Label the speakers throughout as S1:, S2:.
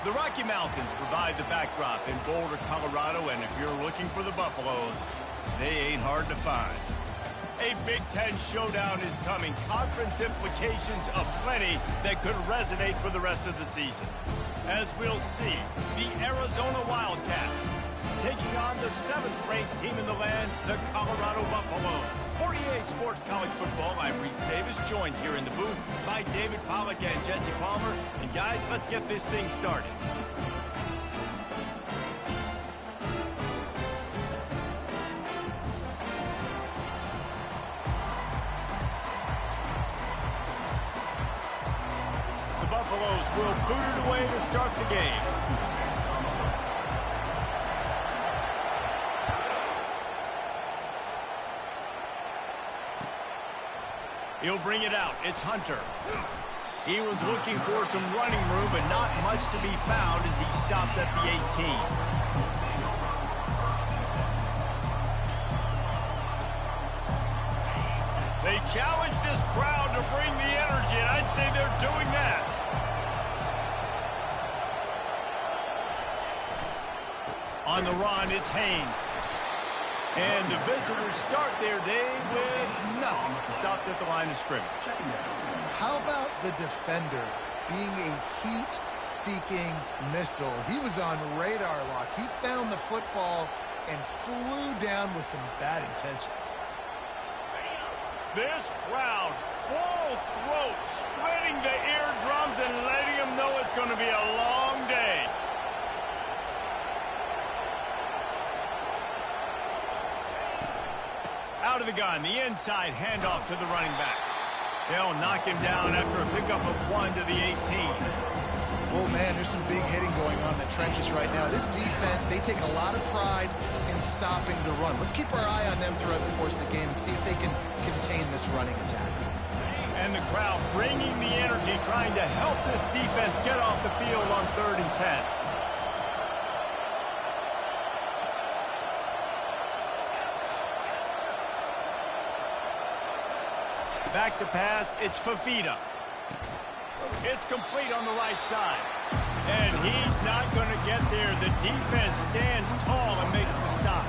S1: The Rocky Mountains provide the backdrop in Boulder, Colorado, and if you're looking for the Buffaloes, they ain't hard to find. A Big Ten showdown is coming. Conference implications aplenty that could resonate for the rest of the season. As we'll see, the Arizona Wildcats taking on the 7th-ranked team in the land, the Colorado Buffaloes. For EA Sports College Football, I'm Reese Davis, joined here in the booth by David Pollack and Jesse Palmer. And guys, let's get this thing started. The Buffaloes will boot it away to start the game. He'll bring it out. It's Hunter. He was looking for some running room, but not much to be found as he stopped at the 18. They challenge this crowd to bring the energy, and I'd say they're doing that. On the run, it's Haynes. And the visitors start their day with nothing. Stopped at the line of scrimmage.
S2: How about the defender being a heat-seeking missile? He was on radar lock. He found the football and flew down with some bad intentions.
S1: This crowd, full throat, spreading the eardrums and letting them know it's going to be a long day. Out of the gun, the inside handoff to the running back. They'll knock him down after a pickup of 1 to the 18.
S2: Oh, man, there's some big hitting going on in the trenches right now. This defense, they take a lot of pride in stopping the run. Let's keep our eye on them throughout the course of the game and see if they can contain this running attack.
S1: And the crowd bringing the energy, trying to help this defense get off the field on 3rd and 10. Back to pass, it's Fafita. It's complete on the right side. And he's not going to get there. The defense stands tall and makes the stop.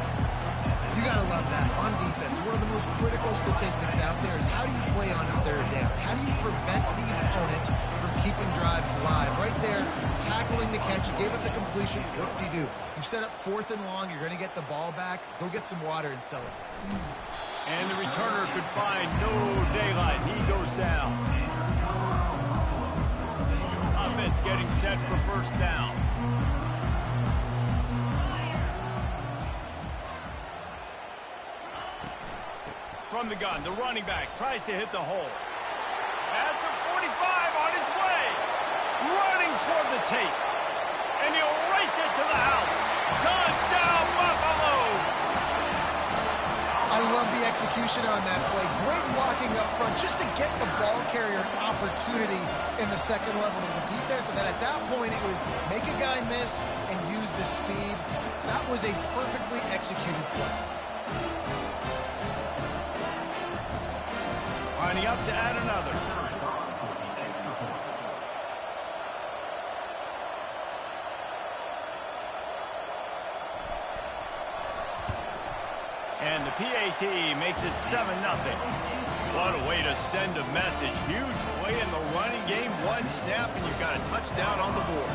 S2: You got to love that. On defense, one of the most critical statistics out there is how do you play on 3rd down? How do you prevent the opponent from keeping drives live? Right there, tackling the catch. You gave up the completion. What do? You set up 4th and long. You're going to get the ball back. Go get some water and sell it.
S1: And the returner could find no daylight. He goes down. Offense getting set for 1st down. From the gun, the running back tries to hit the hole. At the 45, on his way. Running toward the tape. And he'll race it to the house. Touchdown, Buffaloes!
S2: I love the execution on that play. Great blocking up front just to get the ball carrier an opportunity in the 2nd level of the defense. And then at that point, it was make a guy miss and use the speed. That was a perfectly executed play.
S1: Lining up to add another. And the PAT makes it 7-0. What a way to send a message. Huge play in the running game. 1 snap, and you've got a touchdown on the board.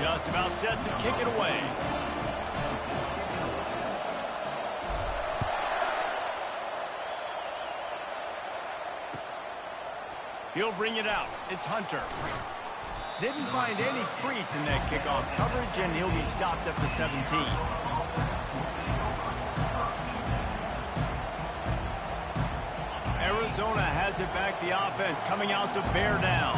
S1: Just about set to kick it away. He'll bring it out. It's Hunter. Didn't find any crease in that kickoff coverage, and he'll be stopped at the 17. Arizona has it back, the offense coming out to bear down.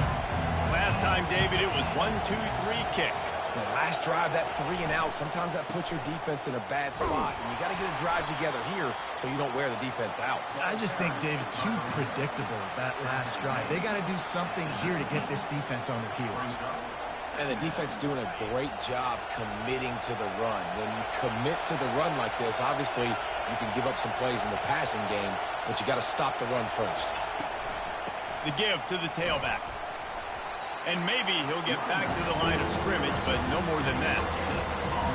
S1: Last time, David, it was 1-2-3 kick.
S3: The last drive, that 3 and out, sometimes that puts your defense in a bad spot. And you got to get a drive together here so you don't wear the defense out.
S2: I just think, David, too predictable, that last drive. They got to do something here to get this defense on their heels.
S3: And the defense doing a great job committing to the run. When you commit to the run like this, obviously you can give up some plays in the passing game, but you got to stop the run first.
S1: The give to the tailback. And maybe he'll get back to the line of scrimmage, but no more than that.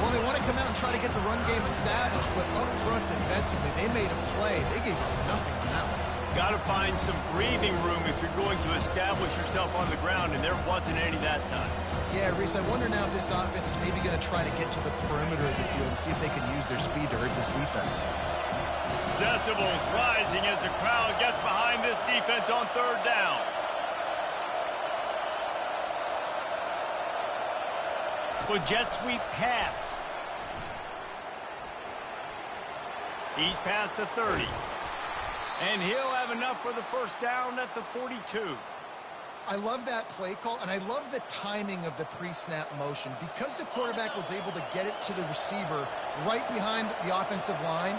S2: Well, they want to come out and try to get the run game established, but up front defensively, they made a play. They gave up nothing on that one.
S1: Got to find some breathing room if you're going to establish yourself on the ground, and there wasn't any that time.
S2: Yeah, Reese, I wonder now if this offense is maybe going to try to get to the perimeter of the field and see if they can use their speed to hurt this defense.
S1: Decibels rising as the crowd gets behind this defense on third down. Well, jet sweep pass. He's past the 30. And he'll have enough for the first down at the 42.
S2: I love that play call, and I love the timing of the pre-snap motion. Because the quarterback was able to get it to the receiver right behind the offensive line,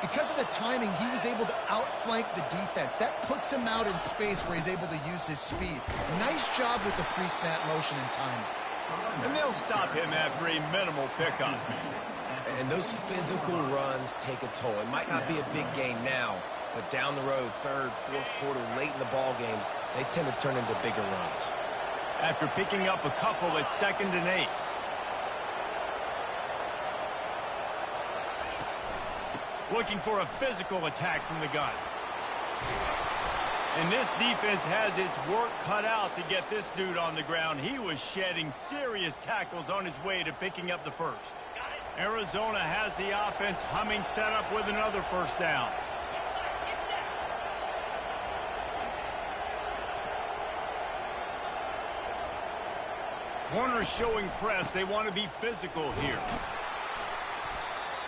S2: because of the timing, he was able to outflank the defense. That puts him out in space where he's able to use his speed. Nice job with the pre-snap motion and timing.
S1: And they'll stop him after a minimal pickup.
S3: And those physical runs take a toll. It might not be a big gain now, but down the road, third, fourth quarter, late in the ball games, they tend to turn into bigger runs.
S1: After picking up a couple at 2nd and 8. Looking for a physical attack from the gun. And this defense has its work cut out to get this dude on the ground. He was shedding serious tackles on his way to picking up the first. Arizona has the offense humming, set up with another first down. Corners showing press. They want to be physical here.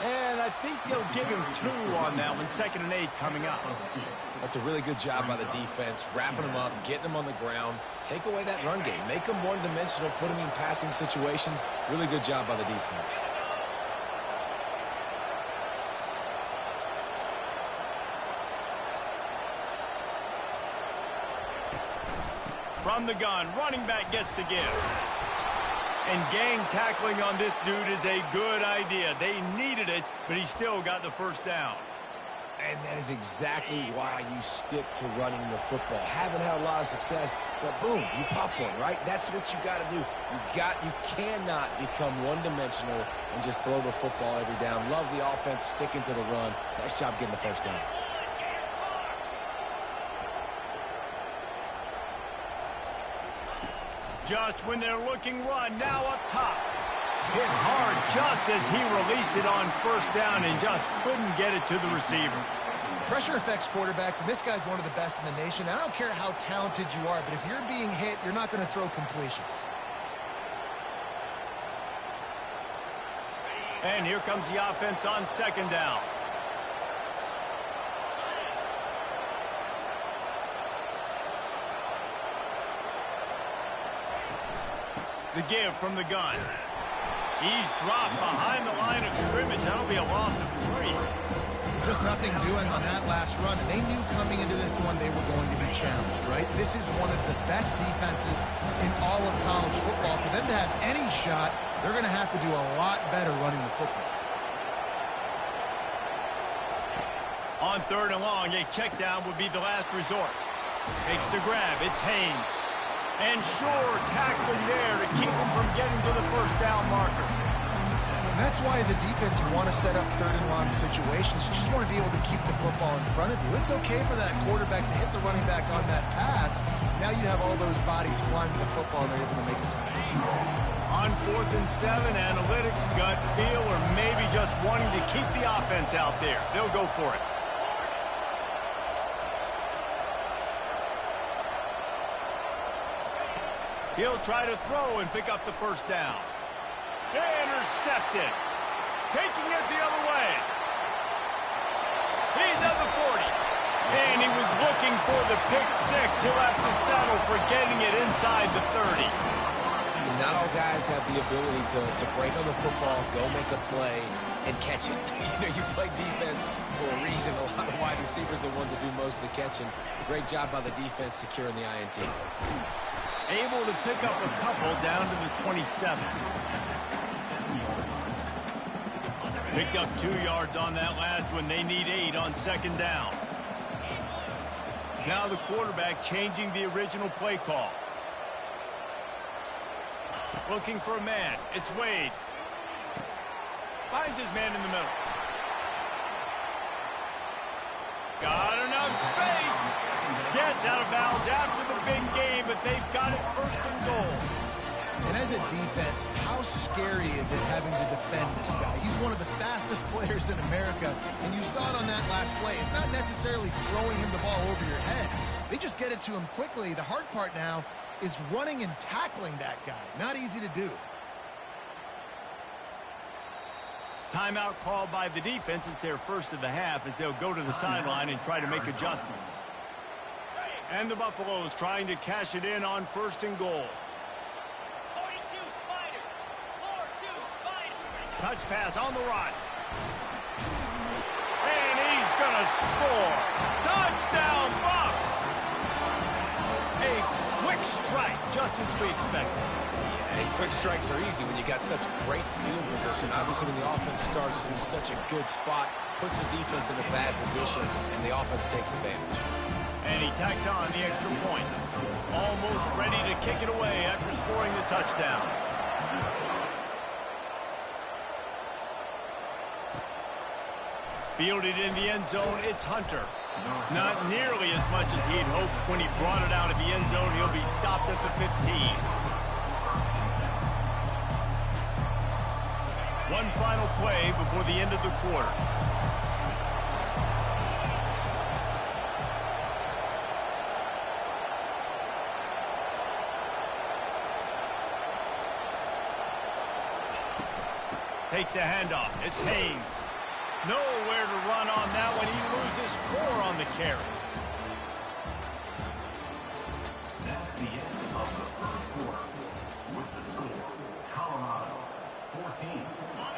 S1: And I think they'll give him 2 on that one. 2nd and 8 coming up.
S3: That's a really good job by the defense, wrapping them up, getting them on the ground. Take away that run game. Make them one-dimensional, put them in passing situations. Really good job by the defense.
S1: From the gun, running back gets to give. And gang tackling on this dude is a good idea. They needed it, but he still got the first down.
S3: And that is exactly why you stick to running the football. Haven't had a lot of success, but boom, you pop one, right? That's what you got to do. You cannot become one-dimensional and just throw the football every down. Love the offense sticking to the run. Nice job getting the first down.
S1: Just when they're looking run, now up top. Hit hard just as he released it on first down and just couldn't get it to the receiver.
S2: Pressure affects quarterbacks, and this guy's one of the best in the nation. I don't care how talented you are, but if you're being hit, you're not going to throw completions.
S1: And here comes the offense on 2nd down. The give from the gun. He's dropped behind the line of scrimmage. That'll be a loss of 3.
S2: Just nothing doing on that last run, and they knew coming into this one they were going to be challenged, right? This is one of the best defenses in all of college football. For them to have any shot, they're going to have to do a lot better running the football.
S1: On 3rd and long, a check down would be the last resort. Makes the grab. It's Haynes. And sure, tackling there to keep him from getting to the first down marker.
S2: And that's why, as a defense, you want to set up 3rd and long situations. You just want to be able to keep the football in front of you. It's okay for that quarterback to hit the running back on that pass. Now you have all those bodies flying to the football, and they're able to make a tackle.
S1: On 4th and 7, analytics, gut feel, or maybe just wanting to keep the offense out there. They'll go for it. He'll try to throw and pick up the first down. Intercepted. Taking it the other way. He's at the 40. And he was looking for the pick 6. He'll have to settle for getting it inside the 30.
S3: Not all guys have the ability to break on the football, go make a play, and catch it. You play defense for a reason. A lot of the wide receivers are the ones that do most of the catching. Great job by the defense securing the INT.
S1: Able to pick up a couple down to the 27. Picked up 2 yards on that last one. They need 8 on 2nd down. Now the quarterback changing the original play call. Looking for a man. It's Wade. Finds his man in the middle. Got enough space. Gets out of bounds after the big game, but they've got it first and goal.
S2: And as a defense, how scary is it having to defend this guy? He's one of the fastest players in America, and you saw it on that last play. It's not necessarily throwing him the ball over your head. They just get it to him quickly. The hard part now is running and tackling that guy. Not easy to do.
S1: Timeout called by the defense. It's their first of the half as they'll go to the sideline and try to make adjustments. And the Buffaloes trying to cash it in on first and goal. Touch pass on the run. And he's going to score. Touchdown, Bucks! A quick strike, just as we expected.
S3: Yeah, and quick strikes are easy when you got such great field position. Obviously, when the offense starts in such a good spot, puts the defense in a bad position, and the offense takes advantage.
S1: And he tacks on the extra point. Almost ready to kick it away after scoring the touchdown. Fielded in the end zone, it's Hunter. Not nearly as much as he'd hoped when he brought it out of the end zone. He'll be stopped at the 15. One final play before the end of the quarter. Takes the handoff. It's Haynes. Nowhere to run on that one. He loses 4 on the carry.
S4: That's the end of the first quarter. With the score, Colorado 14.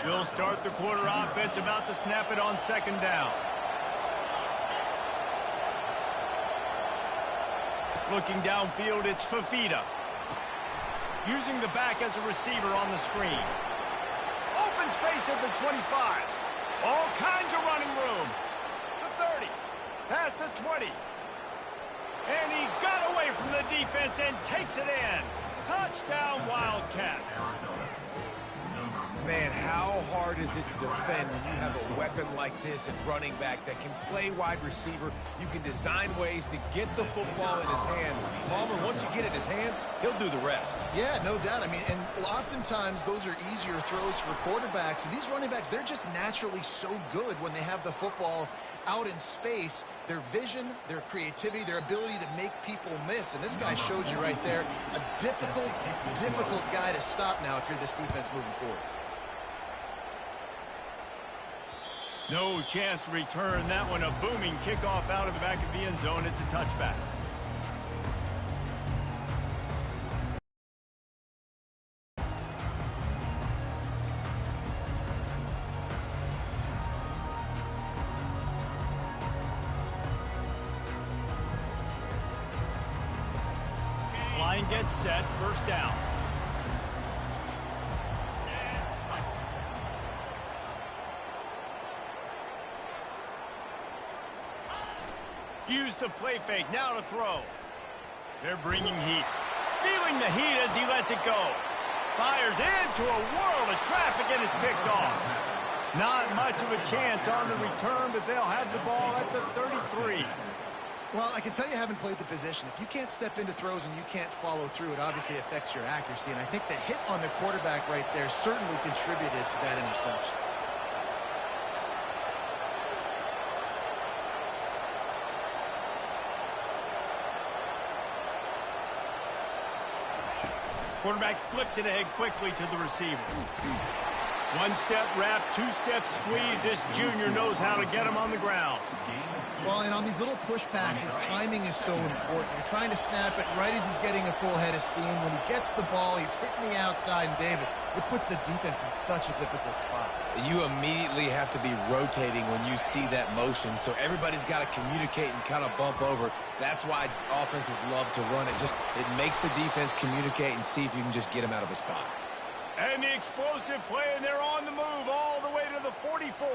S1: We'll start the quarter offense, about to snap it on second down. Looking downfield, it's Fafita. Using the back as a receiver on the screen. Open space at the 25. All kinds of running room. The 30. Past the 20. And he got away from the defense and takes it in. Touchdown, Wildcats.
S3: Man, how hard is it to defend when you have a weapon like this at running back that can play wide receiver? You can design ways to get the football in his hand. Palmer, once you get it in his hands, he'll do the rest.
S2: Yeah, no doubt. I mean, and oftentimes those are easier throws for quarterbacks. And these running backs, they're just naturally so good when they have the football out in space. Their vision, their creativity, their ability to make people miss. And this guy showed you right there, a difficult guy to stop now if you're this defense moving forward.
S1: No chance to return that one. A booming kickoff out of the back of the end zone. It's a touchback. Line gets set. First down. Use the play fake, now to throw. They're bringing heat. Feeling the heat as he lets it go. Fires into a world of traffic and it's picked off. Not much of a chance on the return, but they'll have the ball at the 33.
S2: Well, I can tell you haven't played the position. If you can't step into throws and you can't follow through, it obviously affects your accuracy. And I think the hit on the quarterback right there certainly contributed to that interception.
S1: Quarterback flips it ahead quickly to the receiver. One step wrap, 2-step squeeze. This junior knows how to get him on the ground.
S2: Well, and on these little push passes, timing is so important. You're trying to snap it right as he's getting a full head of steam. When he gets the ball, he's hitting the outside, and David, it puts the defense in such a difficult spot.
S3: You immediately have to be rotating when you see that motion, so everybody's got to communicate and kind of bump over. That's why offenses love to run it. It makes the defense communicate and see if you can just get him out of a spot.
S1: And the explosive play, and they're on the move all the way to the 44.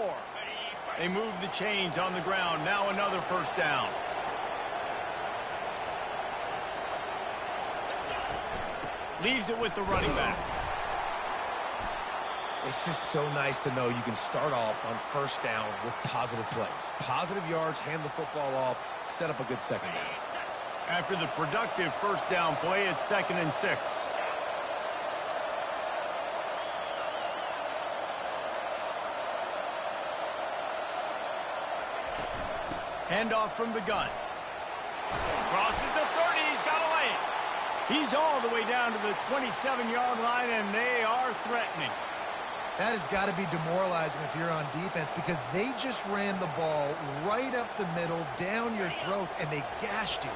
S1: They move the chains on the ground. Now another first down. Leaves it with the running back.
S3: It's just so nice to know you can start off on first down with positive plays. Positive yards, hand the football off, set up a good second down.
S1: After the productive first down play, it's 2nd and 6. Handoff from the gun. Crosses the 30. He's got a lane. He's all the way down to the 27-yard line, and they are threatening.
S2: That has got to be demoralizing if you're on defense because they just ran the ball right up the middle, down your throats, and they gashed you.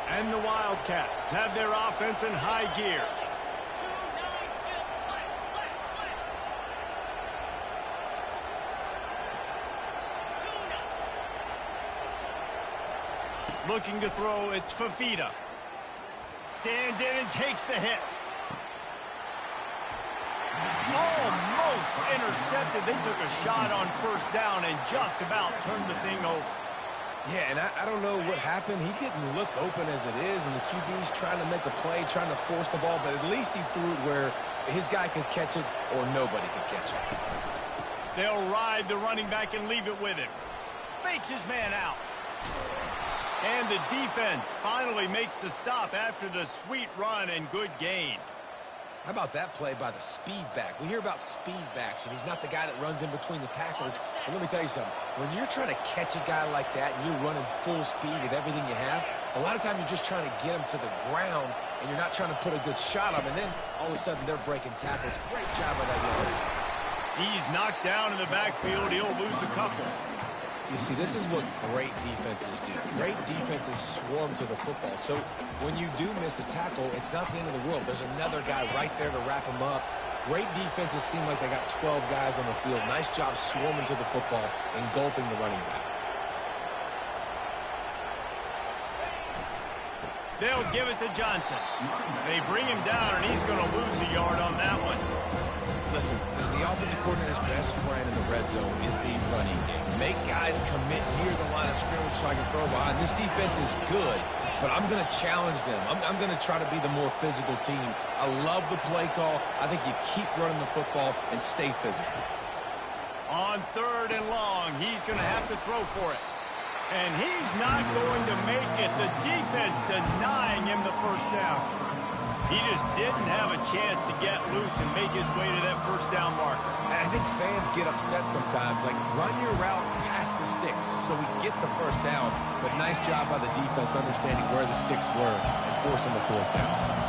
S1: And the Wildcats have their offense in high gear. Looking to throw, it's Fafita. Stands in and takes the hit. Almost intercepted. They took a shot on first down and just about turned the thing over.
S3: Yeah, and I don't know what happened. He didn't look open as it is, and the QB's trying to make a play, trying to force the ball, but at least he threw it where his guy could catch it or nobody could catch it.
S1: They'll ride the running back and leave it with him. Fakes his man out. And the defense finally makes the stop after the sweet run and good gains.
S3: How about that play by the speed back? We hear about speed backs, and he's not the guy that runs in between the tackles. But let me tell you something. When you're trying to catch a guy like that and you're running full speed with everything you have, a lot of times you're just trying to get him to the ground, and you're not trying to put a good shot on him. And then all of a sudden they're breaking tackles. Great job by that young man.
S1: He's knocked down in the backfield. He'll lose a couple.
S3: You see, this is what great defenses do. Great defenses swarm to the football. So when you do miss a tackle, it's not the end of the world. There's another guy right there to wrap him up. Great defenses seem like they got 12 guys on the field. Nice job swarming to the football, engulfing the running back.
S1: They'll give it to Johnson. They bring him down, and he's going to lose a yard on that one.
S3: Listen, the offensive coordinator's best friend in the red zone is the running game. Make guys commit near the line of scrimmage so I can throw behind. This defense is good, but I'm going to challenge them. I'm going to try to be the more physical team. I love the play call. I think you keep running the football and stay physical.
S1: On 3rd and long, he's going to have to throw for it. And he's not going to make it. The defense denying him the first down. He just didn't have a chance to get loose and make his way to that first down marker.
S3: And I think fans get upset sometimes. Like, run your route past the sticks so we get the first down. But nice job by the defense understanding where the sticks were and forcing the 4th down.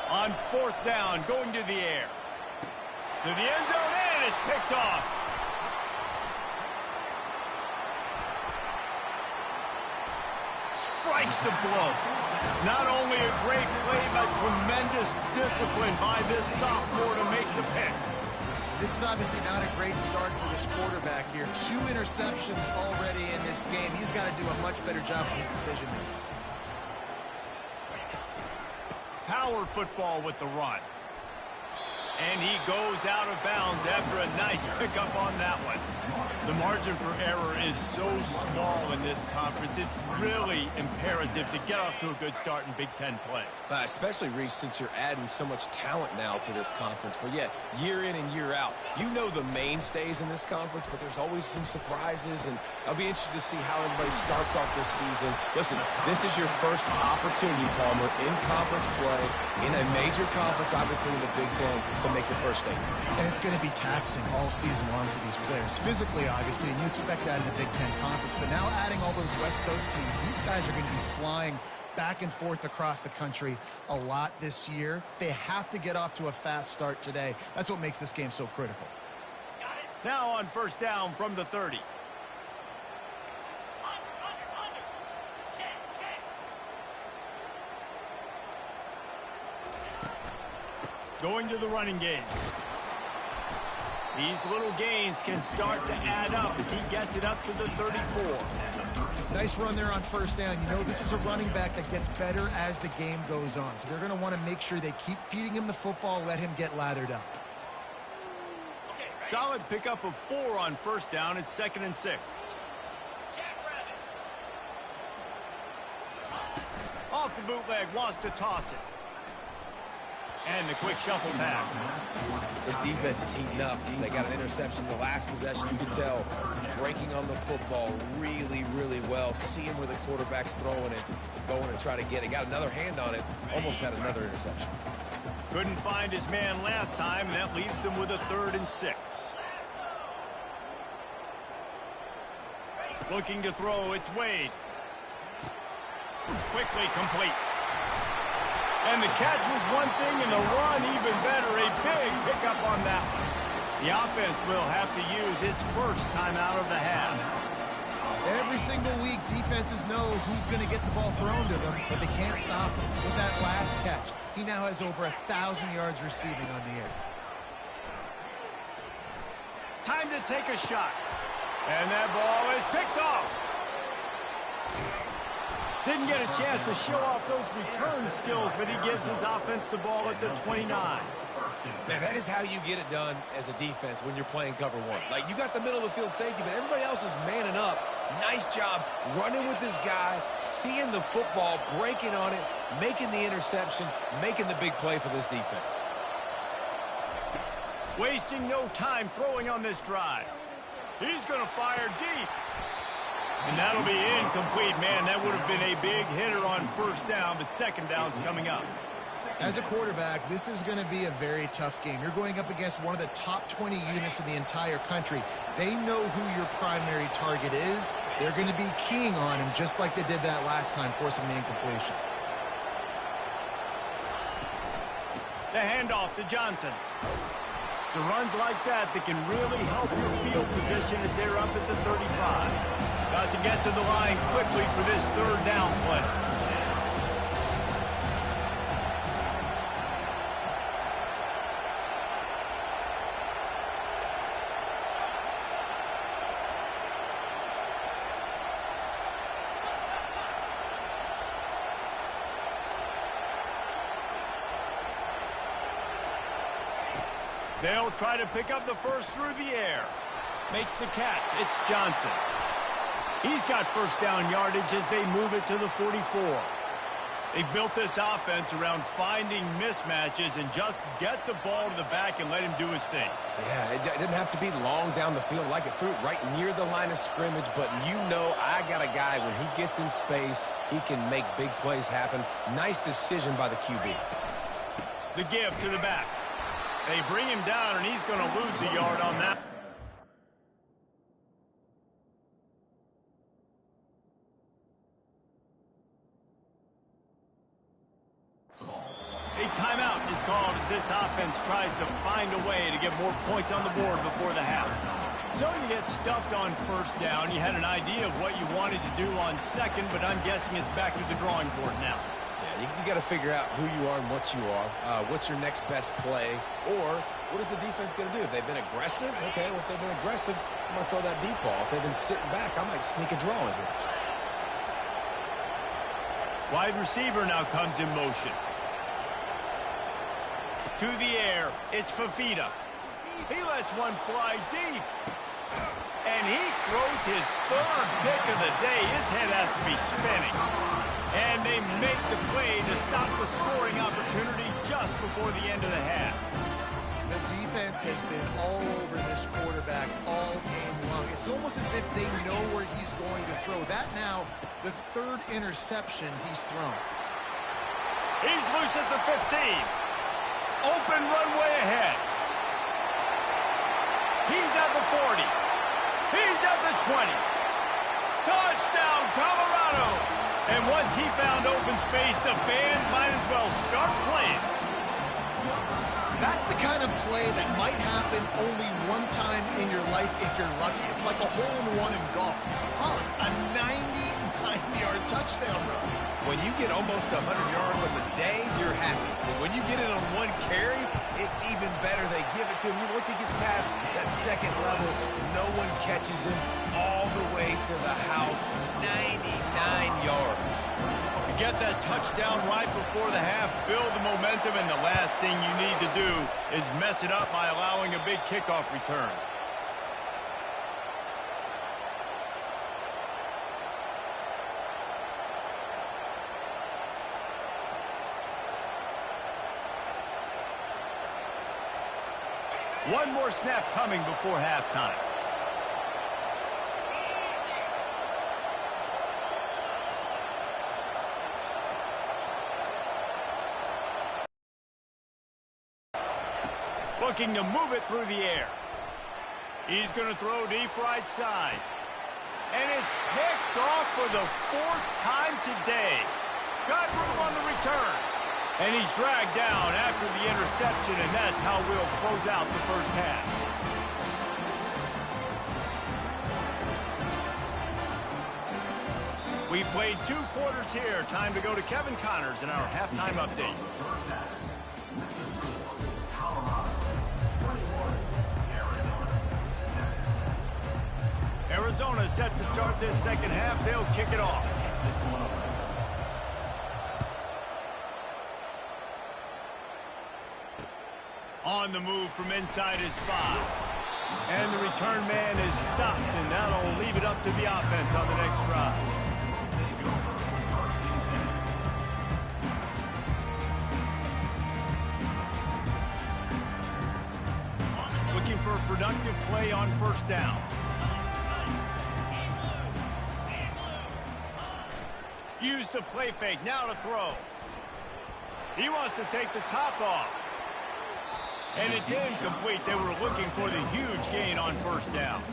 S1: On 4th down, going to the air. To the end zone, and it's picked off. Strikes the blow. Not only a great play, but tremendous discipline by this sophomore to make the pick.
S2: This is obviously not a great start for this quarterback here. 2 interceptions already in this game. He's got to do a much better job with his decision making.
S1: Power football with the run. And he goes out of bounds after a nice pickup on that one. The margin for error is so small in this conference. It's really imperative to get off to a good start in Big Ten play.
S3: Especially, Reese, since you're adding so much talent now to this conference. But, yeah, year in and year out, you know the mainstays in this conference, but there's always some surprises, and I'll be interested to see how everybody starts off this season. Listen, this is your first opportunity, Palmer, in conference play, in a major conference, obviously in the Big Ten, to make your first statement.
S2: And it's going to be taxing all season long for these players. Physically, obviously, and you expect that in the Big Ten Conference. But now adding all those West Coast teams, these guys are going to be flying back and forth across the country a lot this year. They have to get off to a fast start today. That's what makes this game so critical.
S1: Now on 1st down from the 30. Going to the running game. These little gains can start to add up as he gets it up to the 34.
S2: Nice run there on first down. You know, this is a running back that gets better as the game goes on. So they're going to want to make sure they keep feeding him the football, let him get lathered up.
S1: Solid pickup of 4 on first down. It's 2nd and 6. Off the bootleg, wants to toss it. And the quick shuffle pass.
S3: This defense is heating up. They got an interception the last possession. You can tell breaking on the football really, really well. Seeing where the quarterback's throwing it, going and trying to get it. Got another hand on it. Almost had another interception.
S1: Couldn't find his man last time, and that leaves him with a 3rd and 6. Looking to throw, it's Wade. Quickly complete. And the catch was one thing, and the run even better. A big pickup on that one. The offense will have to use its first time out of the half.
S2: Every single week, defenses know who's going to get the ball thrown to them, but they can't stop him. With that last catch, he now has over 1,000 yards receiving on the air.
S1: Time to take a shot. And that ball is picked off. Didn't get a chance to show off those return skills, but he gives his offense the ball at the 29.
S3: Man, that is how you get it done as a defense when you're playing cover 1. Like, you got the middle of the field safety, but everybody else is manning up. Nice job running with this guy, seeing the football, breaking on it, making the interception, making the big play for this defense.
S1: Wasting no time throwing on this drive. He's going to fire deep. And that'll be incomplete, man. That would have been a big hitter on first down, but second down's coming up.
S2: As a quarterback, this is going to be a very tough game. You're going up against one of the top 20 units in the entire country. They know who your primary target is. They're going to be keying on him just like they did that last time, forcing the incompletion.
S1: The handoff to Johnson. So runs like that can really help your field position as they're up at the 35. Got to get to the line quickly for this 3rd down play. They'll try to pick up the first through the air. Makes the catch. It's Johnson. He's got first down yardage as they move it to the 44. They built this offense around finding mismatches and just get the ball to the back and let him do his thing.
S3: Yeah, it didn't have to be long down the field. Like it threw it right near the line of scrimmage, but you know I got a guy, when he gets in space, he can make big plays happen. Nice decision by the QB.
S1: The give to the back. They bring him down, and he's going to lose a yard on that. A timeout is called as this offense tries to find a way to get more points on the board before the half. So you get stuffed on first down. You had an idea of what you wanted to do on second, but I'm guessing it's back to the drawing board now.
S3: Yeah, you got to figure out who you are and what you are. What's your next best play? Or what is the defense going to do? If they've been aggressive, okay, well, if they've been aggressive, I'm going to throw that deep ball. If they've been sitting back, I might sneak a draw in here.
S1: Wide receiver now comes in motion. To the air, it's Fafita. He lets one fly deep. And he throws his 3rd pick of the day. His head has to be spinning. And they make the play to stop the scoring opportunity just before the end of the half.
S2: The defense has been all over this quarterback all game long. It's almost as if they know where he's going to throw. That now, the 3rd interception he's thrown.
S1: He's loose at the 15. Open runway ahead. He's at the 40. He's at the 20. Touchdown, Colorado. And once he found open space, the band might as well start playing.
S2: That's the kind of play that might happen only one time in your life if you're lucky. It's like a hole-in-one in golf. Pollock, a 99-yard touchdown run.
S3: When you get almost 100 yards on the day, you're happy. But when you get it on one carry, it's even better. They give it to him. Once he gets past that second level, no one catches him all the way to the house, 99 yards.
S1: You get that touchdown right before the half, build the momentum, and the last thing you need to do is mess it up by allowing a big kickoff return. One more snap coming before halftime. Looking to move it through the air. He's going to throw deep right side. And it's picked off for the 4th time today. Got room on the return. And he's dragged down after the interception, and that's how we'll close out the first half. We've played 2 quarters here. Time to go to Kevin Connors in our halftime update. Arizona set to start this second half. They'll kick it off. On the move from inside his 5. And the return man is stopped, and that'll leave it up to the offense on the next drive. Looking for a productive play on first down. Use the play fake, now to throw. He wants to take the top off. And it's incomplete. They were looking for the huge gain on first down.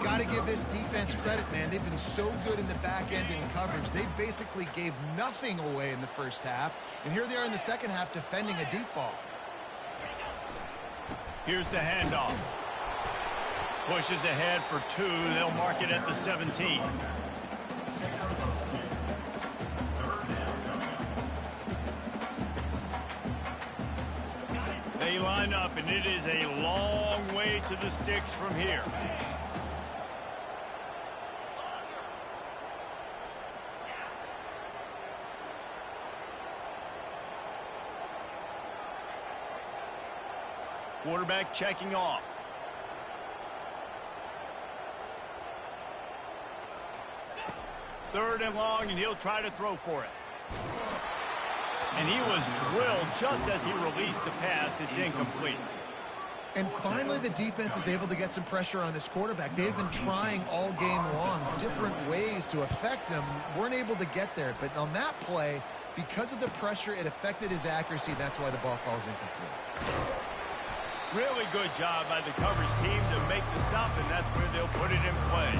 S2: Got to give this defense credit, man. They've been so good in the back end in coverage. They basically gave nothing away in the first half. And here they are in the second half defending a deep ball.
S1: Here's the handoff. Pushes ahead for 2. They'll mark it at the 17. They line up, and it is a long way to the sticks from here. Quarterback checking off. Third and long, and he'll try to throw for it. And he was drilled just as he released the pass. It's incomplete.
S2: And finally, the defense is able to get some pressure on this quarterback. They've been trying all game long different ways to affect him. Weren't able to get there. But on that play, because of the pressure, it affected his accuracy. That's why the ball falls incomplete.
S1: Really good job by the coverage team to make the stop, and that's where they'll put it in play.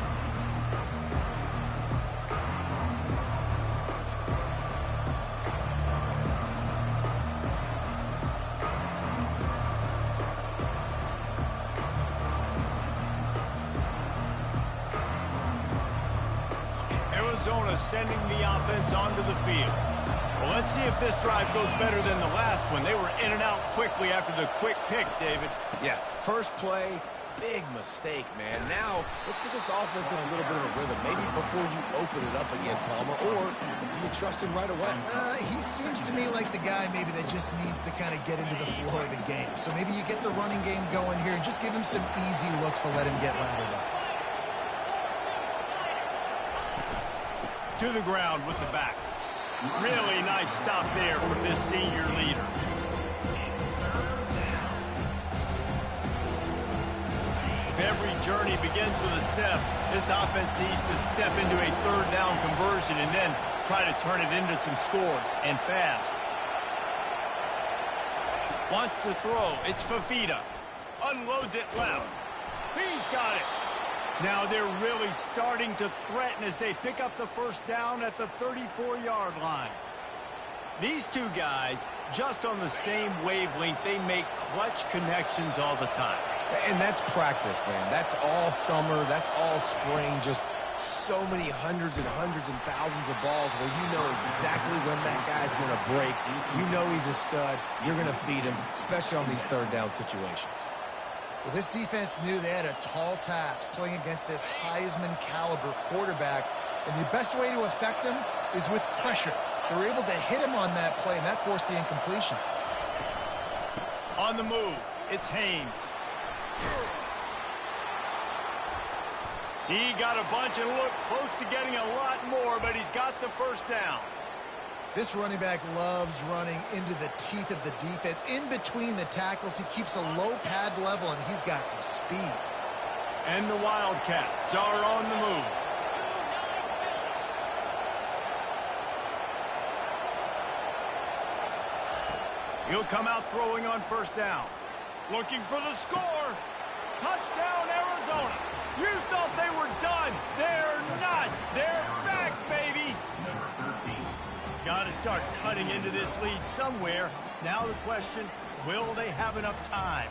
S1: Arizona sending the offense onto the field. Well, let's see if this drive goes better than the last one. They were in and out quickly after the quick pick, David.
S3: Yeah, first play, big mistake, man. Now, let's get this offense in a little bit of a rhythm. Maybe before you open it up again, Palmer, or do you trust him right away?
S2: He seems to me like the guy maybe that just needs to kind of get into the flow of the game. So maybe you get the running game going here and just give him some easy looks to let him get lathered up.
S1: To the ground with the back. Really nice stop there from this senior leader. If every journey begins with a step, this offense needs to step into a third down conversion and then try to turn it into some scores, and fast. Wants to throw. It's Fafita. Unloads it left. He's got it. Now they're really starting to threaten as they pick up the first down at the 34-yard line. These two guys, just on the same wavelength, they make clutch connections all the time.
S3: And that's practice, man. That's all summer. That's all spring. Just so many hundreds and thousands of balls where you know exactly when that guy's going to break. You know he's a stud. You're going to feed him, especially on these third down situations.
S2: Well, this defense knew they had a tall task playing against this Heisman caliber quarterback, and the best way to affect him is with pressure. They were able to hit him on that play, and that forced the incompletion.
S1: On the move, it's Haynes. He got a bunch and looked close to getting a lot more, but he's got the first down.
S2: This running back loves running into the teeth of the defense. In between the tackles, he keeps a low pad level, and he's got some speed.
S1: And the Wildcats are on the move. He'll come out throwing on first down. Looking for the score. Touchdown, Arizona. You thought they were done. They're not. They're back, baby. Got to start cutting into this lead somewhere. Now the question, will they have enough time?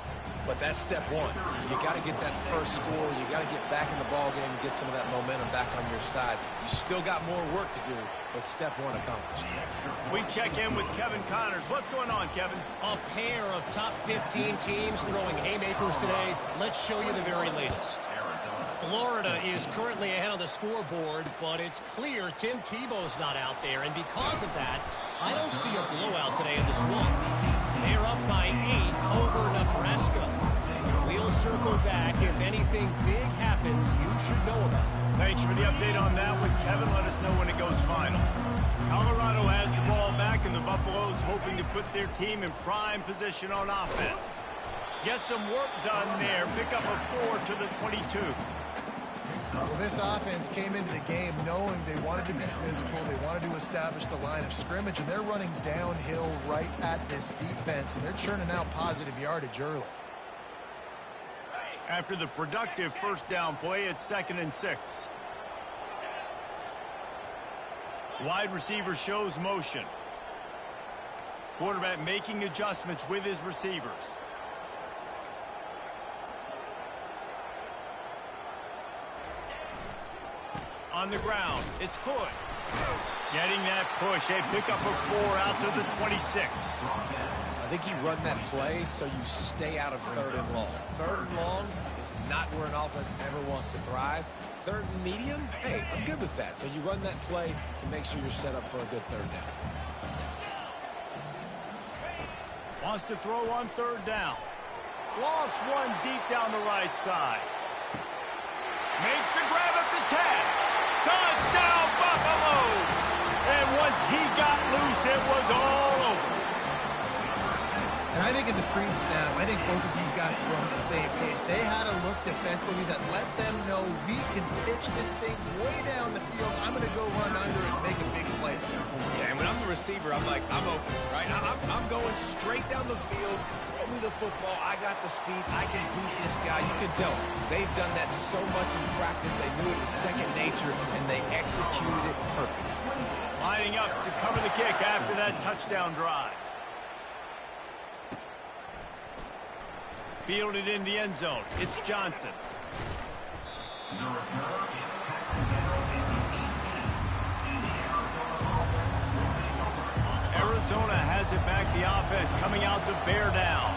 S3: But that's step one. You got to get that first score. You got to get back in the ball game and get some of that momentum back on your side. You still got more work to do, but step one accomplished.
S1: We check in with Kevin Connors. What's going on, Kevin?
S5: A pair of top 15 teams throwing haymakers today. Let's show you the very latest. Florida is currently ahead on the scoreboard, but it's clear Tim Tebow's not out there, and because of that, I don't see a blowout today in the Swamp. They're up by 8 over Nebraska. We'll circle back. If anything big happens, you should know about it.
S1: Thanks for the update on that one, Kevin. Let us know when it goes final. Colorado has the ball back, and the Buffaloes hoping to put their team in prime position on offense. Get some work done there. Pick up a 4 to the 22.
S2: Well, this offense came into the game knowing they wanted to be physical. They wanted to establish the line of scrimmage, and they're running downhill right at this defense, and they're churning out positive yardage early.
S1: After the productive first down play, it's 2nd and 6. Wide receiver shows motion. Quarterback making adjustments with his receivers. On the ground, it's Hood. Getting that push, a pickup of 4 out to the 26.
S3: I think you run that play so you stay out of 3rd and long. 3rd and long is not where an offense ever wants to thrive. 3rd and medium, hey, I'm good with that. So you run that play to make sure you're set up for a good 3rd down.
S1: Wants to throw on 3rd down. Lost one deep down the right side. Makes the grab at the 10. Touchdown, Buffaloes! And once he got loose, it was all over.
S2: And I think in the pre-snap, I think both of these guys were on the same page. They had a look defensively that let them know we can pitch this thing way down the field. I'm going to go run under and make a big play.
S3: Yeah, and when I'm the receiver, I'm like, I'm open, right? I'm going straight down the field. Throw me the football. I got the speed. I can beat this guy. You can tell they've done that so much in practice. They knew it was second nature, and they executed it perfectly.
S1: Lining up to cover the kick after that touchdown drive. Fielded in the end zone. It's Johnson. Arizona has it back. The offense coming out to bear down.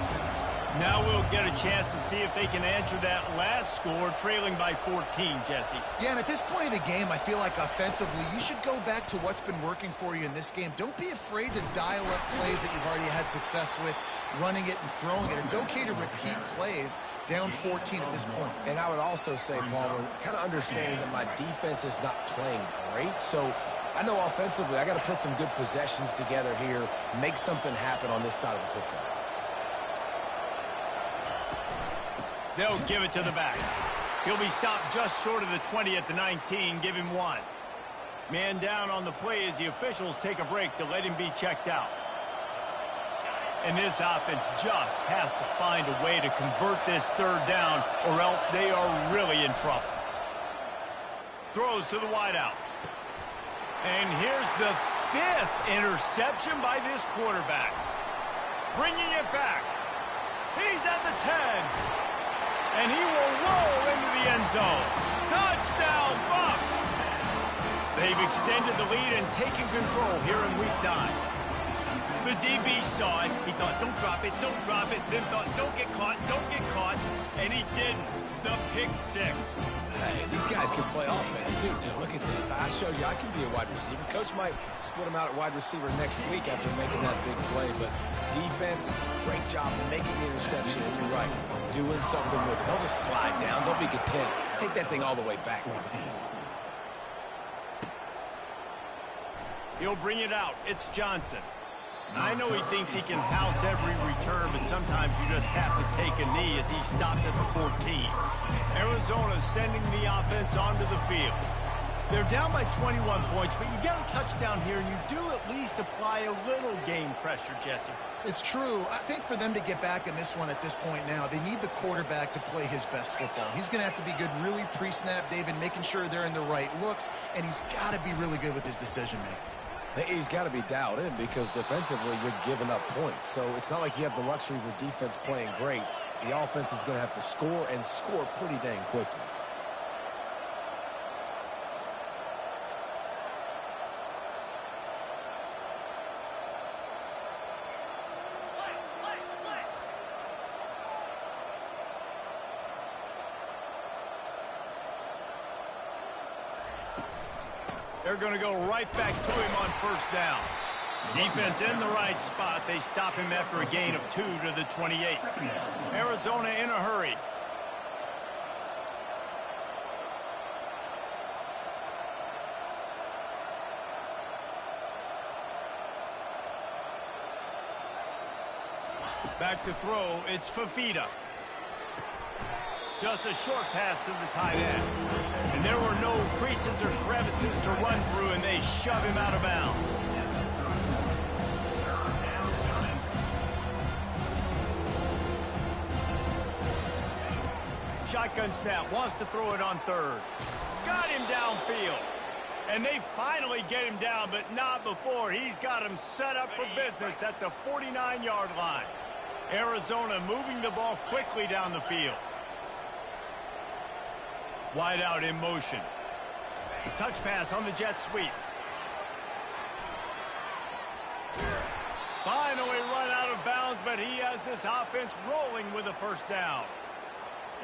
S1: Now we'll get a chance to see if they can answer that last score, trailing by 14, Jesse.
S2: Yeah, and at this point of the game, I feel like offensively, you should go back to what's been working for you in this game. Don't be afraid to dial up plays that you've already had success with, running it and throwing it. It's okay to repeat plays down 14 at this point.
S3: And I would also say, Palmer, kind of understanding that my defense is not playing great, so I know offensively I got to put some good possessions together here, make something happen on this side of the football.
S1: They'll give it to the back. He'll be stopped just short of the 20 at the 19. Give him 1. Man down on the play as the officials take a break to let him be checked out. And this offense just has to find a way to convert this 3rd down, or else they are really in trouble. Throws to the wideout. And here's the 5th interception by this quarterback. Bringing it back. He's at the 10. And he will roll into the end zone. Touchdown, Bucks! They've extended the lead and taken control here in week 9. The DB saw it. He thought, don't drop it, don't drop it. Then thought, don't get caught, don't get caught. And he didn't. The pick 6.
S3: Hey, these guys can play offense, too. Now, look at this. I showed you I can be a wide receiver. Coach might split him out at wide receiver next week after making that big play. But defense, great job making the interception. And you're right, doing something with it. Don't just slide down. Don't be content. Take that thing all the way back.
S1: He'll bring it out. It's Johnson. I know he thinks he can house every return, but sometimes you just have to take a knee as he stopped at the 14. Arizona sending the offense onto the field. They're down by 21 points, but you get a touchdown here, and you do at least apply a little game pressure, Jesse.
S2: It's true. I think for them to get back in this one at this point now, they need the quarterback to play his best football. He's going to have to be good really pre-snap, David, making sure they're in the right looks, and he's got to be really good with his decision-making.
S3: He's got to be dialed in because defensively you're giving up points. So it's not like you have the luxury of your defense playing great. The offense is going to have to score and score pretty dang quickly.
S1: They're going to go right back to him on first down. Defense in the right spot. They stop him after a gain of 2 to the 28. Arizona in a hurry. Back to throw. It's Fafita. Just a short pass to the tight end. And there were no creases or crevices to run through, and they shove him out of bounds. Shotgun snap, wants to throw it on third. Got him downfield. And they finally get him down, but not before. He's got him set up for business at the 49-yard line. Arizona moving the ball quickly down the field. Wide out in motion. Touch pass on the jet sweep. Finally run out of bounds, but he has this offense rolling with a first down.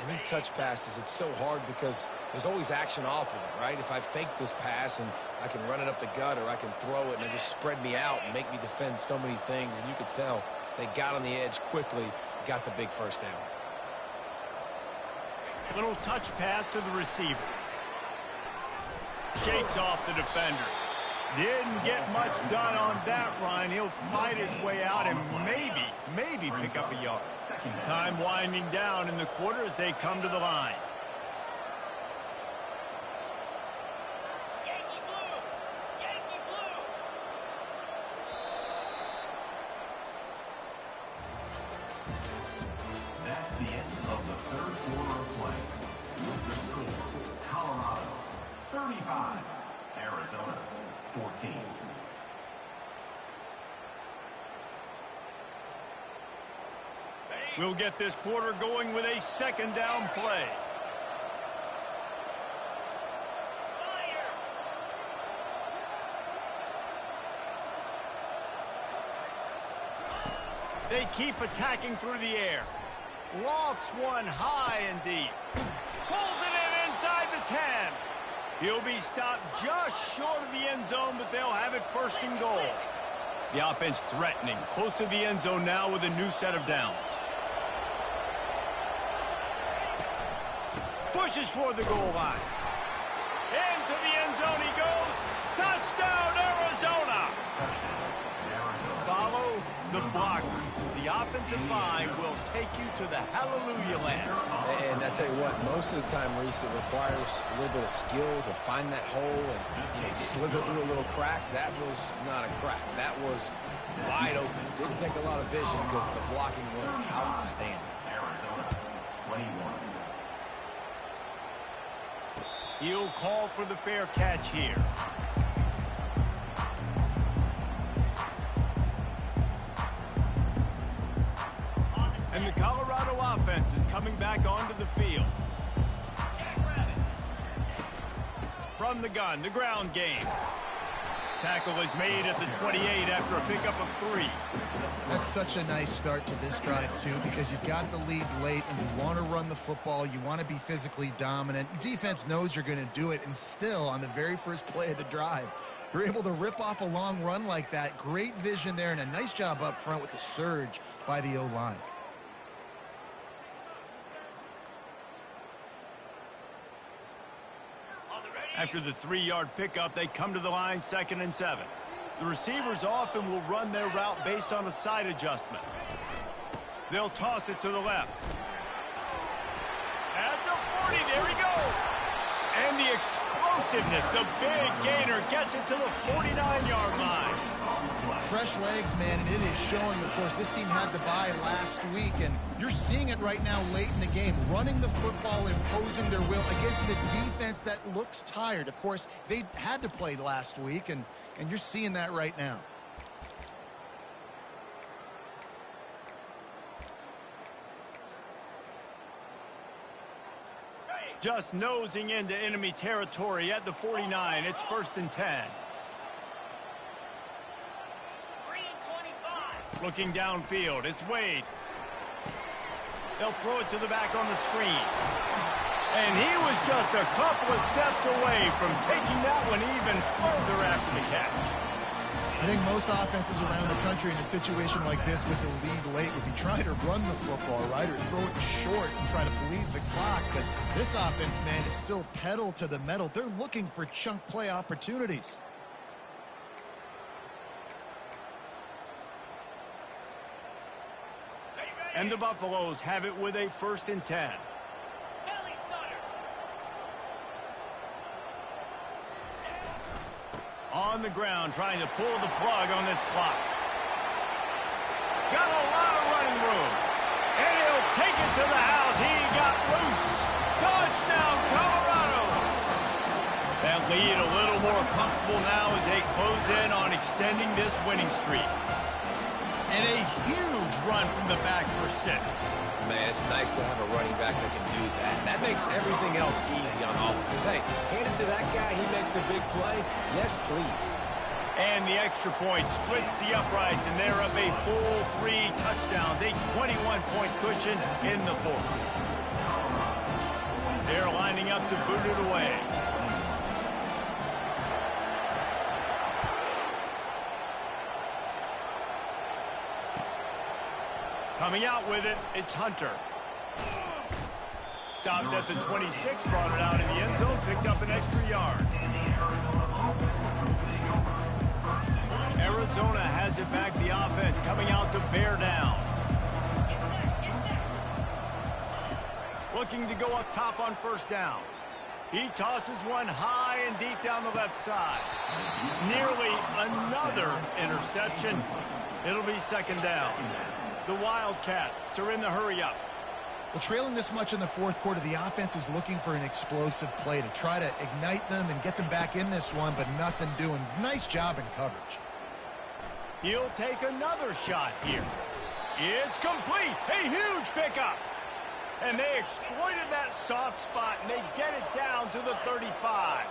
S3: And these touch passes, it's so hard because there's always action off of it, right? If I fake this pass and I can run it up the gut or I can throw it and it just spread me out and make me defend so many things. And you could tell they got on the edge quickly, got the big first down.
S1: Little touch pass to the receiver. Shakes off the defender. Didn't get much done on that run. He'll fight his way out and maybe pick up a yard. Time winding down in the quarter as they come to the line.
S4: That's the end of the third quarter of play. With the score, Colorado 35, Arizona 14.
S1: We'll get this quarter going with a second down play. They keep attacking through the air. Lofts one high and deep. Pulls it in inside the 10. He'll be stopped just short of the end zone, but they'll have it first and goal. The offense threatening, close to the end zone now with a new set of downs. Pushes for the goal line. Into the end zone he goes. Touchdown, Arizona! Follow the blocker. The offensive line will take you to the hallelujah land.
S3: And I tell you what, most of the time, Reese, it requires a little bit of skill to find that hole and slither through a little crack. That was not a crack. That was wide open. Didn't take a lot of vision because the blocking was outstanding.
S4: Arizona 21.
S1: He'll call for the fair catch here. And the Colorado offense is coming back onto the field. from the gun, the ground game. Tackle is made at the 28 after a pickup of 3.
S2: That's such a nice start to this drive, too, because you've got the lead late and you want to run the football. You want to be physically dominant. Defense knows you're going to do it, and still, on the very first play of the drive, you're able to rip off a long run like that. Great vision there, and a nice job up front with the surge by the O-line.
S1: After the 3-yard pickup, they come to the line 2nd and 7. The receivers often will run their route based on a side adjustment. They'll toss it to the left. At the 40, there he goes. And the explosiveness, the big gainer gets it to the 49-yard line.
S2: Fresh legs, man, and it is showing. Of course, this team had the bye last week, and you're seeing it right now late in the game. Running the football, imposing their will against the defense that looks tired. Of course, they had to play last week, and you're seeing that right now.
S1: Just nosing into enemy territory at the 49. It's 1st and 10. Looking downfield, it's Wade. They'll throw it to the back on the screen. And he was just a couple of steps away from taking that one even further after the catch.
S2: I think most offenses around the country in a situation like this with the lead late would be trying to run the football, right, or throw it short and try to bleed the clock. But this offense, man, it's still pedal to the metal. They're looking for chunk play opportunities.
S1: And the Buffaloes have it with a 1st and 10. On the ground, trying to pull the plug on this clock. Got a lot of running room. And he'll take it to the house. He got loose. Touchdown, Colorado. That lead a little more comfortable now as they close in on extending this winning streak. And a huge run from the back for 6.
S3: Man, it's nice to have a running back that can do that. That makes everything else easy on offense. Hey, hand it to that guy. He makes a big play. Yes, please.
S1: And the extra point splits the uprights, and they're up a full 3 touchdowns, a 21-point cushion in the 4th. They're lining up to boot it away. Coming out with it, it's Hunter. Stopped at the 26, brought it out in the end zone, picked up an extra yard. Arizona has it back, the offense coming out to bear down. Looking to go up top on 1st down. He tosses one high and deep down the left side. Nearly another interception. It'll be 2nd down. The Wildcats are in the hurry-up.
S2: Well, trailing this much in the 4th quarter, the offense is looking for an explosive play to try to ignite them and get them back in this one, but nothing doing. Nice job in coverage.
S1: He'll take another shot here. It's complete. A huge pickup. And they exploited that soft spot, and they get it down to the 35.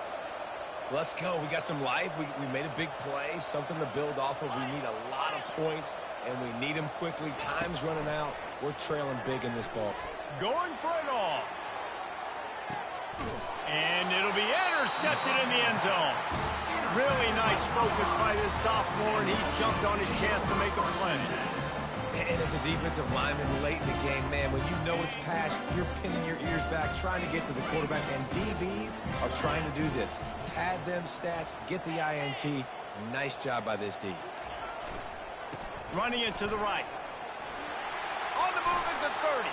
S3: Let's go. We got some life. We made a big play, something to build off of. We need a lot of points, and we need them quickly. Time's running out. We're trailing big in this ball.
S1: Going for it all. And it'll be intercepted in the end zone. Really nice focus by this sophomore, and he jumped on his chance to make a play.
S3: And as a defensive lineman late in the game, man, when you know it's passed, you're pinning your ears back, trying to get to the quarterback, and DBs are trying to do this. Pad them stats, get the INT. Nice job by this D.
S1: Running it to the right. On the move at the 30.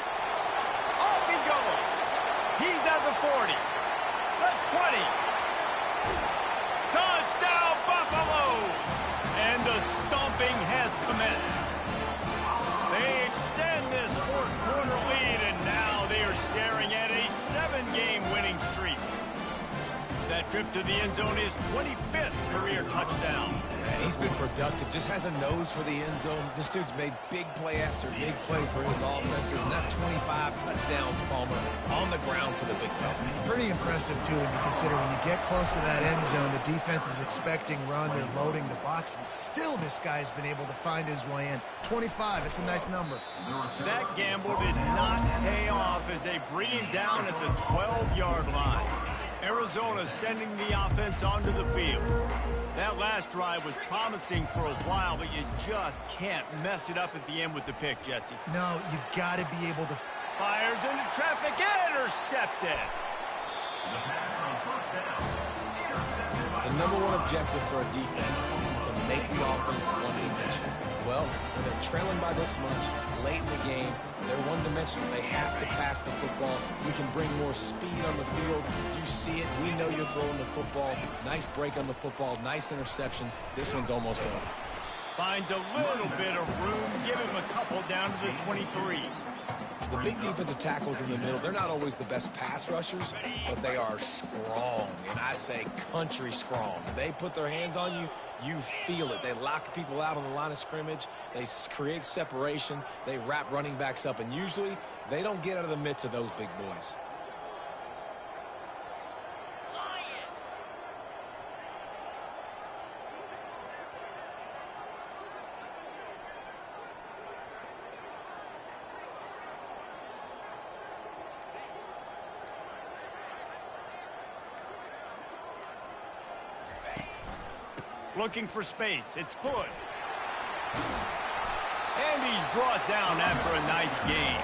S1: Off he goes. He's at the 40. The 20. Touchdown, Buffaloes! And the stomping has commenced. They extend this 4th quarter lead, and now they are staring at a 7-game winning streak. That trip to the end zone, his 25th career touchdown.
S3: Man, he's been productive, just has a nose for the end zone. This dude's made big play after big play for his offenses, and that's 25 touchdowns, Palmer, on the ground for the big fella.
S2: Pretty impressive, too, when you consider when you get close to that end zone, the defense is expecting run, they're loading the box, and still this guy's been able to find his way in. 25, it's a nice number.
S1: That gamble did not pay off as they bring him down at the 12-yard line. Arizona sending the offense onto the field. That last drive was promising for a while, but you just can't mess it up at the end with the pick, Jesse.
S2: No, you got to be able to...
S1: Fires into traffic, intercepted.
S3: The number one objective for a defense is to make the offense one-dimensional. Well, when they're trailing by this much late in the game, they're one-dimensional. They have to pass the football. We can bring more speed on the field. You see it. We know you're throwing the football. Nice break on the football. Nice interception. This one's almost over.
S1: Finds a little bit of room. Give him a couple down to the 23.
S3: The big defensive tackles in the middle, they're not always the best pass rushers, but they are strong, and I say country strong. When they put their hands on you, you feel it. They lock people out on the line of scrimmage. They create separation. They wrap running backs up, and usually they don't get out of the midst of those big boys.
S1: Looking for space. It's Hood. And he's brought down after a nice game.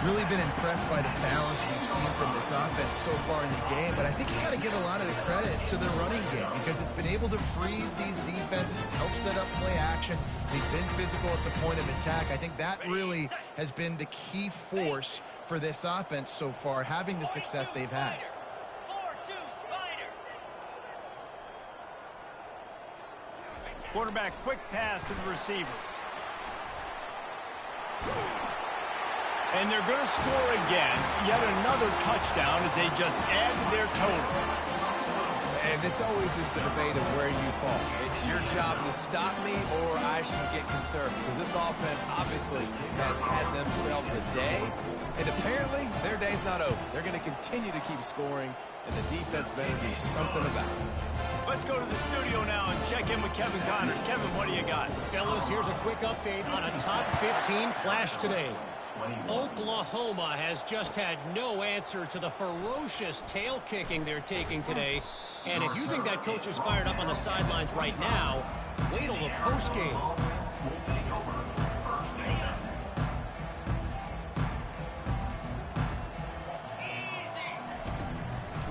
S2: Really been impressed by the balance we've seen from this offense so far in the game, but I think you got to give a lot of the credit to their running game because it's been able to freeze these defenses, help set up play action. They've been physical at the point of attack. I think that really has been the key force for this offense so far, having the success they've had.
S1: Quarterback, quick pass to the receiver. And they're going to score again. Yet another touchdown as they just add to their total.
S3: And this always is the debate of where you fall. It's your job to stop me or I should get concerned. Because this offense obviously has had themselves a day. And apparently their day's not over. They're going to continue to keep scoring. And the defense better do something about it.
S1: Let's go to the studio now and check in with Kevin Connors. Kevin, what do you got?
S5: Fellas, here's a quick update on a top 15 clash today. Oklahoma has just had no answer to the ferocious tail kicking they're taking today. And if you think that coach is fired up on the sidelines right now, wait till the postgame.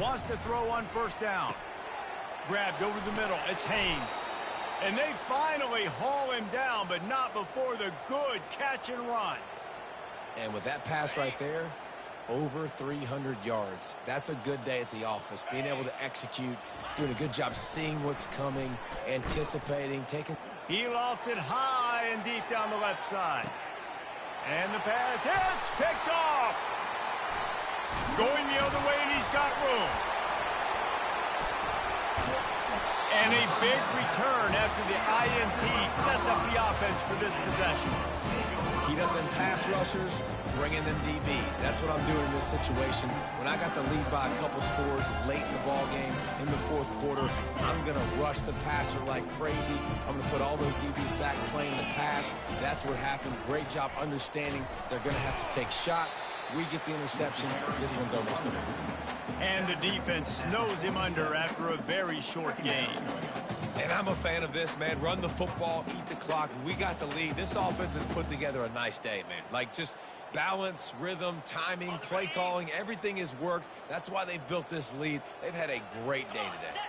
S1: Wants to throw on first down. Grabbed over the middle. It's Haynes. And they finally haul him down, but not before the good catch and run.
S3: And with that pass right there, over 300 yards. That's a good day at the office. Being able to execute, doing a good job seeing what's coming, anticipating, taking.
S1: He lofts it high and deep down the left side. And the pass hits, picked off. Going the other way, and he's got room. And a big return after the INT sets up the offense for this possession.
S3: Heat up them pass rushers, bring in them DBs. That's what I'm doing in this situation. When I got the lead by a couple scores late in the ball game, in the fourth quarter, I'm going to rush the passer like crazy. I'm going to put all those DBs back playing the pass. That's what happened. Great job understanding they're going to have to take shots. We get the interception. This one's almost over.
S1: And the defense snows him under after a very short game.
S3: And I'm a fan of this, man. Run the football, eat the clock. We got the lead. This offense has put together a nice day, man. Like just balance, rhythm, timing, play calling, everything has worked. That's why they've built this lead. They've had a great day today.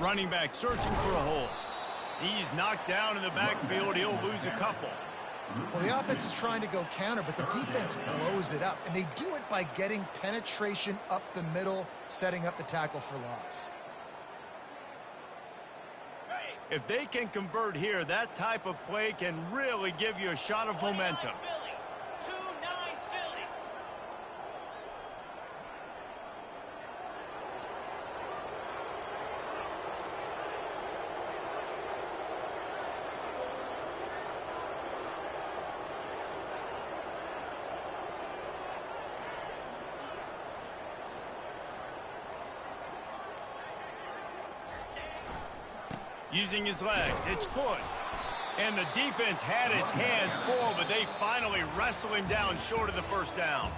S1: Running back searching for a hole. He's knocked down in the backfield. He'll lose a couple.
S2: Well, the offense is trying to go counter, but the defense blows it up. And they do it by getting penetration up the middle, setting up the tackle for loss.
S1: If they can convert here, that type of play can really give you a shot of momentum. Using his legs, it's good. And the defense had its hands full, but they finally wrestle him down short of the first down.